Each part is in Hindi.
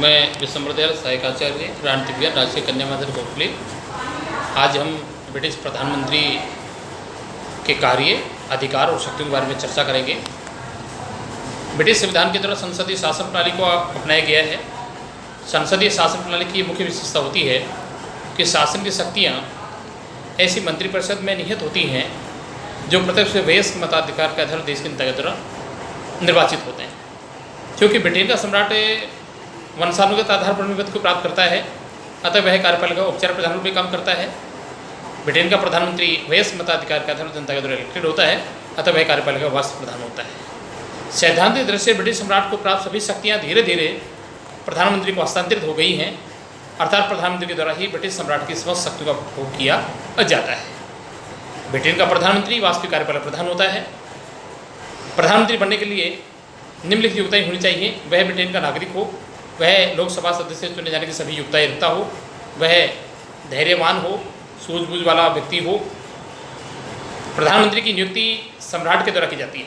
मैं विश्वम्बरदयाल सहायक आचार्य राणती विहार राजकीय कन्या मंदिर भोपाल। आज हम ब्रिटिश प्रधानमंत्री के कार्य, अधिकार और शक्तियों के बारे में चर्चा करेंगे। ब्रिटिश संविधान के द्वारा संसदीय शासन प्रणाली को अपनाया गया है। संसदीय शासन प्रणाली की मुख्य विशेषता होती है कि शासन की शक्तियाँ ऐसी मंत्रिपरिषद में निहित होती हैं जो प्रत्यक्ष वयस्क मताधिकार के आधार देश के नेता के द्वारा निर्वाचित होते हैं। क्योंकि ब्रिटेन का सम्राट वंशानुगत आधार पर अनुमति को प्राप्त करता है, अतः वह कार्यपालिका उपचार प्रधान रूप में काम करता है। ब्रिटेन का प्रधानमंत्री वयस्क मताधिकार के आधार पर जनता के द्वारा इलेक्टेड होता है, अतः वह कार्यपालिका वास्तव प्रधान होता है। सैद्धांतिक दृष्टि से ब्रिटिश सम्राट को प्राप्त सभी शक्तियाँ धीरे धीरे प्रधानमंत्री को हस्तांतरित हो गई हैं, अर्थात प्रधानमंत्री के द्वारा ही ब्रिटिश सम्राट की समस्त शक्तियों का उपयोग किया जाता है। ब्रिटेन का प्रधानमंत्री वास्तविक कार्यपालक प्रधान होता है। प्रधानमंत्री बनने के लिए निम्नलिखित योग्यताएं होनी चाहिए। वह ब्रिटेन का नागरिक हो, वह लोकसभा सदस्य चुने जाने की सभी योग्यताएं रखता हो, वह धैर्यवान हो, सूझबूझ वाला व्यक्ति हो। प्रधानमंत्री की नियुक्ति सम्राट के द्वारा की जाती है,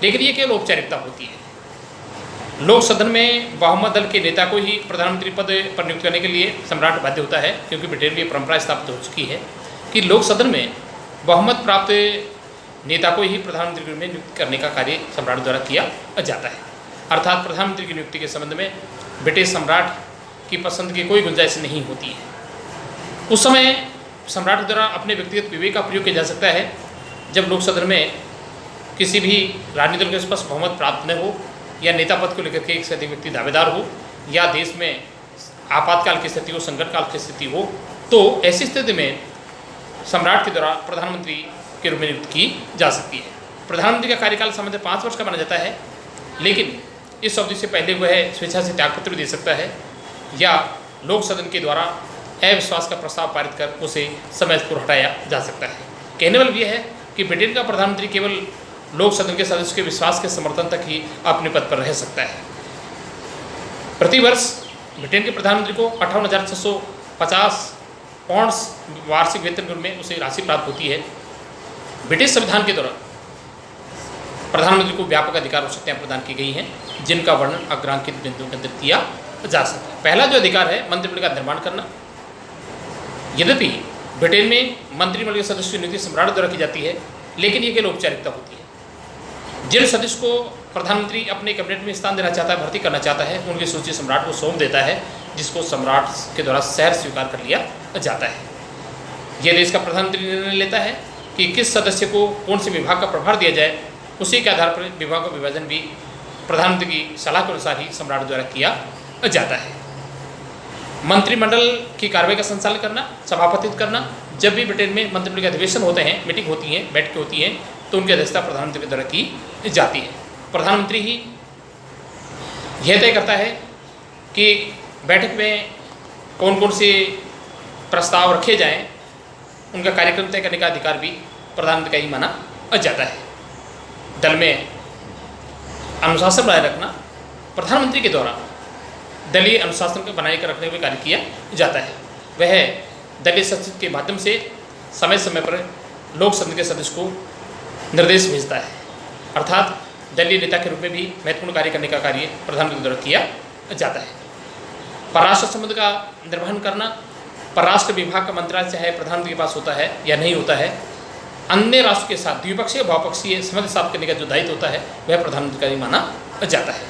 लेकिन ये केवल औपचारिकता होती है। लोक सदन में बहुमत दल के नेता को ही प्रधानमंत्री पद पर नियुक्त करने के लिए सम्राट बाध्य होता है, क्योंकि ब्रिटेन में परंपरा स्थापित हो चुकी है कि लोक सदन में बहुमत प्राप्त नेता को ही प्रधानमंत्री में नियुक्त करने का कार्य सम्राट द्वारा किया जाता है। अर्थात प्रधानमंत्री की नियुक्ति के संबंध में ब्रिटिश सम्राट की पसंद की कोई गुंजाइश नहीं होती है। उस समय सम्राट द्वारा अपने व्यक्तिगत विवेक का प्रयोग किया जा सकता है जब लोक सदन में किसी भी राजनीतिक दल के पास बहुमत प्राप्त न हो, या नेता पद को लेकर के एक से अधिक व्यक्ति दावेदार हो, या देश में आपातकाल की स्थिति हो, संकट काल की स्थिति हो, तो ऐसी स्थिति में सम्राट के द्वारा प्रधानमंत्री के रूप में नियुक्त की जा सकती है। प्रधानमंत्री का कार्यकाल सामान्य 5 वर्ष का माना जाता है, लेकिन इस अवधि से पहले वह स्वेच्छा से त्यागपत्र दे सकता है, या लोक सदन के द्वारा अविश्वास का प्रस्ताव पारित कर उसे समय पर हटाया जा सकता है। कहने वाला यह है कि ब्रिटेन का प्रधानमंत्री केवल लोक सदन के सदस्य के विश्वास के समर्थन तक ही अपने पद पर रह सकता है। प्रतिवर्ष ब्रिटेन के प्रधानमंत्री को 58,650 पाउंड वार्षिक वेतन में उसे राशि प्राप्त होती है। ब्रिटिश संविधान के द्वारा प्रधानमंत्री को व्यापक अधिकार और शक्तियाँ प्रदान की गई हैं, जिनका वर्णन अग्रांकित बिंदुओं के अंदर किया जा सकता है। पहला जो अधिकार है मंत्रिमंडल का निर्माण करना। यद्यपि ब्रिटेन में मंत्रिमंडल के सदस्य की नियुक्ति सम्राट द्वारा की जाती है, लेकिन ये केवल औपचारिकता होती है। जिन सदस्य को प्रधानमंत्री अपने कैबिनेट में स्थान देना चाहता है, भर्ती करना चाहता है, उनकी सूची सम्राट को सौंप देता है, जिसको सम्राट के द्वारा शहर स्वीकार कर लिया जाता है। यह देश का प्रधानमंत्री निर्णय लेता है कि किस सदस्य को कौन से विभाग का प्रभार दिया जाए। उसी के आधार पर विभाग का विभाजन भी प्रधानमंत्री की सलाह के अनुसार ही सम्राट द्वारा किया जाता है। मंत्रिमंडल की कार्रवाई का संचालन करना, सभापतित्व करना। जब भी ब्रिटेन में मंत्रिमंडल के अधिवेशन होते हैं, मीटिंग होती हैं, बैठकें होती हैं, तो उनकी अध्यक्षता प्रधानमंत्री के द्वारा की जाती है। प्रधानमंत्री ही यह तय करता है कि बैठक में कौन कौन से प्रस्ताव रखे जाएं, उनका कार्यक्रम तय करने का अधिकार भी प्रधानमंत्री का ही माना जाता है। दल में अनुशासन बनाए रखना, प्रधानमंत्री के द्वारा दलीय अनुशासन को बनाए कर रखने में कार्य किया जाता है। वह दलीय सचिव के माध्यम से समय समय पर लोक सदन के सदस्य को निर्देश भेजता है, अर्थात दलीय नेता के रूप में भी महत्वपूर्ण कार्य करने का कार्य प्रधानमंत्री द्वारा किया जाता है। परराष्ट्र संबंध का निर्वहन करना, परराष्ट्र विभाग का मंत्रालय चाहे प्रधानमंत्री के पास होता है या नहीं होता है, अन्य राष्ट्र के साथ द्विपक्षीय बहुपक्षीय संबंध स्थापित करने का जो दायित्व होता है वह प्रधानमंत्री का ही माना जाता है।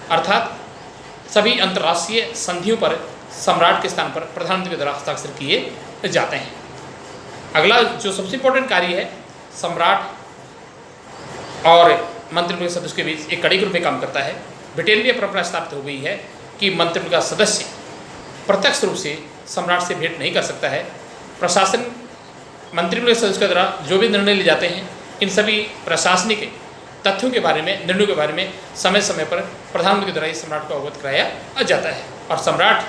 अर्थात सभी अंतर्राष्ट्रीय संधियों पर सम्राट के स्थान पर प्रधानमंत्री के द्वारा हस्ताक्षर किए जाते हैं। अगला जो सबसे इम्पोर्टेंट कार्य है, सम्राट और मंत्रिमंडल के सदस्य के बीच एक कड़ी के रूप में काम करता है। ब्रिटेन में परंपरा स्थापित हो गई है कि मंत्रिमंडल का सदस्य प्रत्यक्ष रूप से सम्राट से भेंट नहीं कर सकता है। प्रशासन मंत्रिमंडल के सदस्य के द्वारा जो भी निर्णय ले जाते हैं, इन सभी प्रशासनिक तथ्यों के बारे में, निर्णयों के बारे में समय समय पर प्रधानमंत्री के द्वारा ही सम्राट को अवगत कराया जाता है। और सम्राट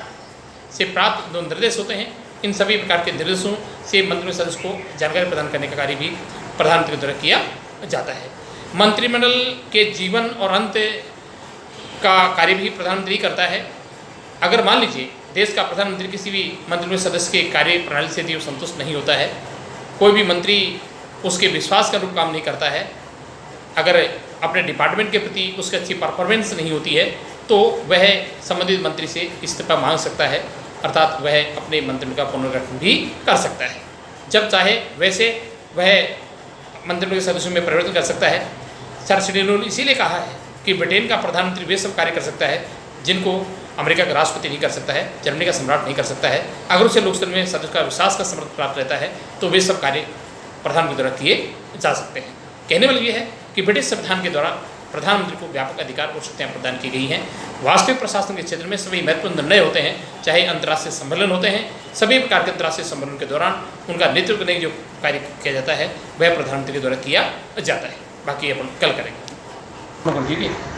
से प्राप्त जो निर्देश होते हैं, इन सभी प्रकार के निर्देशों से मंत्रिमंडल सदस्य को जानकारी प्रदान करने का कार्य भी प्रधानमंत्री द्वारा किया जाता है। मंत्रिमंडल के जीवन और अंत का कार्य भी प्रधानमंत्री करता है। अगर मान लीजिए देश का प्रधानमंत्री किसी भी मंत्रिमंडल सदस्य के कार्य प्रणाली से यदि संतुष्ट नहीं होता है, कोई भी मंत्री उसके विश्वास का अनुरूप काम नहीं करता है, अगर अपने डिपार्टमेंट के प्रति उसकी अच्छी परफॉर्मेंस नहीं होती है, तो वह संबंधित मंत्री से इस्तीफा मांग सकता है, अर्थात वह अपने मंत्रिमंडल का पुनर्गठन भी कर सकता है जब चाहे। वैसे वह मंत्रिमंडल के सदस्यों में परिवर्तन कर सकता है। सर सिडेन ने इसीलिए कहा है कि ब्रिटेन का प्रधानमंत्री वे सब कार्य कर सकता है जिनको अमेरिका का राष्ट्रपति नहीं कर सकता है, जर्मनी का सम्राट नहीं कर सकता है। अगर उसे लोकतंत्र में सदस्य का विश्वास का समर्थन प्राप्त रहता है तो वे सब कार्य प्रधानमंत्री द्वारा किए जा सकते हैं। कहने वाली ये है कि ब्रिटिश संविधान के द्वारा प्रधानमंत्री को व्यापक अधिकार और शक्तियाँ प्रदान की गई हैं। वास्तविक प्रशासन के क्षेत्र में सभी महत्वपूर्ण निर्णय होते हैं, चाहे अंतर्राष्ट्रीय सम्मेलन होते हैं, सभी प्रकार के अंतर्राष्ट्रीय सम्मेलन के दौरान उनका नेतृत्व करने जो कार्य किया जाता है वह प्रधानमंत्री के द्वारा किया जाता है। बाकी अपन कल करेंगे।